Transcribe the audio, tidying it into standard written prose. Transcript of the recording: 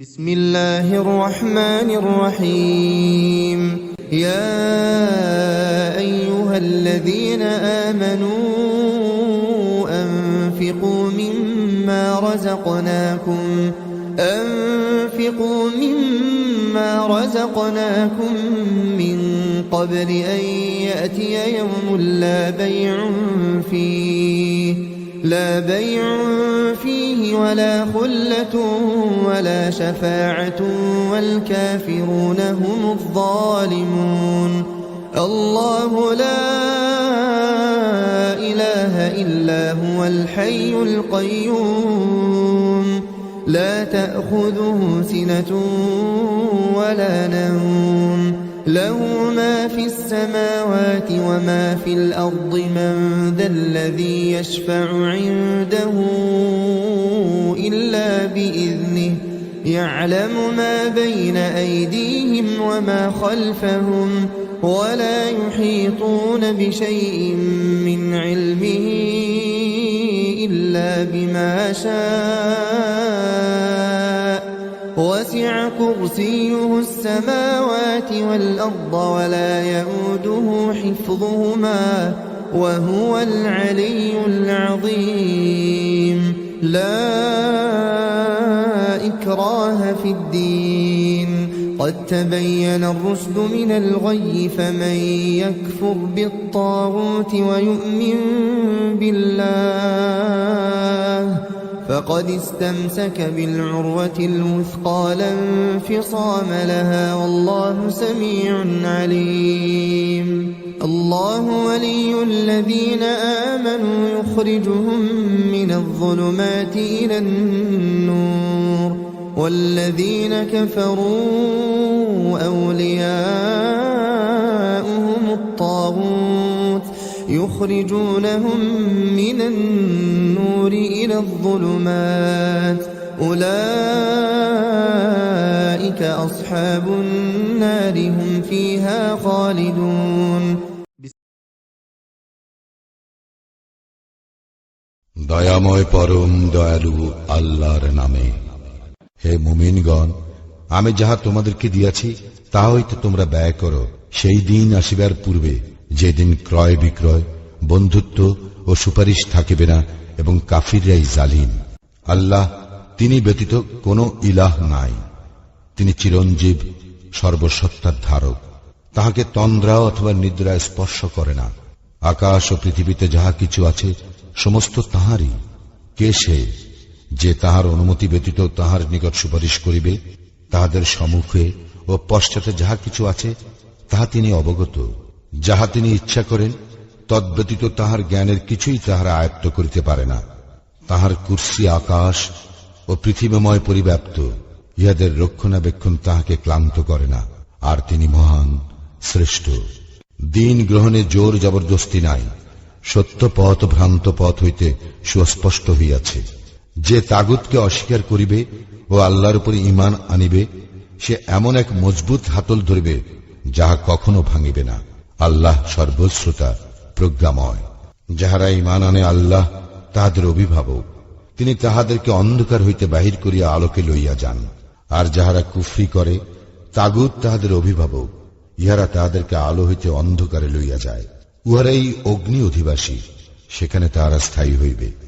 بسم الله الرحمن الرحيم يا أيها الذين آمنوا أنفقوا مما رزقناكم من قبل أن يأتي يوم لا بيع فيه ولا خلة ولا شفاعة والكافرون هم الظالمون. الله لا إله إلا هو الحي القيوم لا تأخذه سنة ولا نوم له ما في السماوات وما في الأرض من ذا الذي يشفع عنده إلا بإذنه يعلم ما بين أيديهم وما خلفهم ولا يحيطون بشيء من علمه إلا بما شاء وسع كرسيه السماوات والأرض ولا يؤوده حفظهما وهو العلي العظيم. لا إكراه في الدين قد تبين الرشد من الغي فمن يكفر بالطاغوت ويؤمن بالله فقد استمسك بالعروة الوثقى لا انفصام لها والله سميع عليم. الله ولي الذين آمنوا يخرجهم من الظلمات إلى النور والذين كفروا أولياؤهم الطاغوت يخرجونهم من النور إلى الظلمات أولئك أصحاب النار هم فيها خالدون. দয়াময় পরম দয়ালু আল্লাহর নামে। হে মুমিনগণ, আমি যাহা তোমাদেরকে দিয়াছি তাহা হইতে তোমরা ব্যয় করো সেই দিন আসিবার পূর্বে, যেদিন ক্রয় বিক্রয়, বন্ধুত্ব ও সুপারিশ থাকিবে না এবং কাফিররাই জালিম। আল্লাহ, তিনি ব্যতীত কোন ইলাহ নাই। তিনি চিরঞ্জীব, সর্বসত্তার ধারক। তাহাকে তন্দ্রা অথবা নিদ্রায় স্পর্শ করে না। আকাশ ও পৃথিবীতে যাহা কিছু আছে সমস্ত তাহারই। কে সে যে তাহার অনুমতি ব্যতীত তাহার নিকট সুপারিশ করিবে? তাহাদের সম্মুখে ও পশ্চাতে যাহা কিছু আছে তাহা তিনি অবগত। যাহা তিনি ইচ্ছা করেন তদ্ব্যতীত তাহার জ্ঞানের কিছুই তাহারা আয়ত্ত করিতে পারে না। তাহার কুরসি আকাশ ও পৃথিবীময় পরিব্যাপ্ত, ইহাদের রক্ষণাবেক্ষণ তাহাকে ক্লান্ত করে না। আর তিনি মহান, শ্রেষ্ঠ। দিন গ্রহণে জোর জবরদস্তি নাই। সত্য পথ ভ্রান্ত পথ হইতে সুস্পষ্ট হইয়াছে। যে তাগুতকে অস্বীকার করিবে ও আল্লাহর উপর ঈমান আনিবে, সে এমন এক মজবুত হাতল ধরিবে যাহা কখনো ভাঙিবে না। আল্লাহ সর্বশ্রোতা, প্রজ্ঞাময়। যাহারা ঈমান আনে আল্লাহ তাহাদের অভিভাবক। তিনি তাহাদেরকে অন্ধকার হইতে বাহির করিয়া আলোকে লইয়া যান। আর যাহারা কুফরি করে তাগুত তাহাদের অভিভাবক। ইহারা তাহাদেরকে আলো হইতে অন্ধকারে লইয়া যায়। উহারাই অগ্নি অধিবাসী, সেখানে তাহারা স্থায়ী হইবে।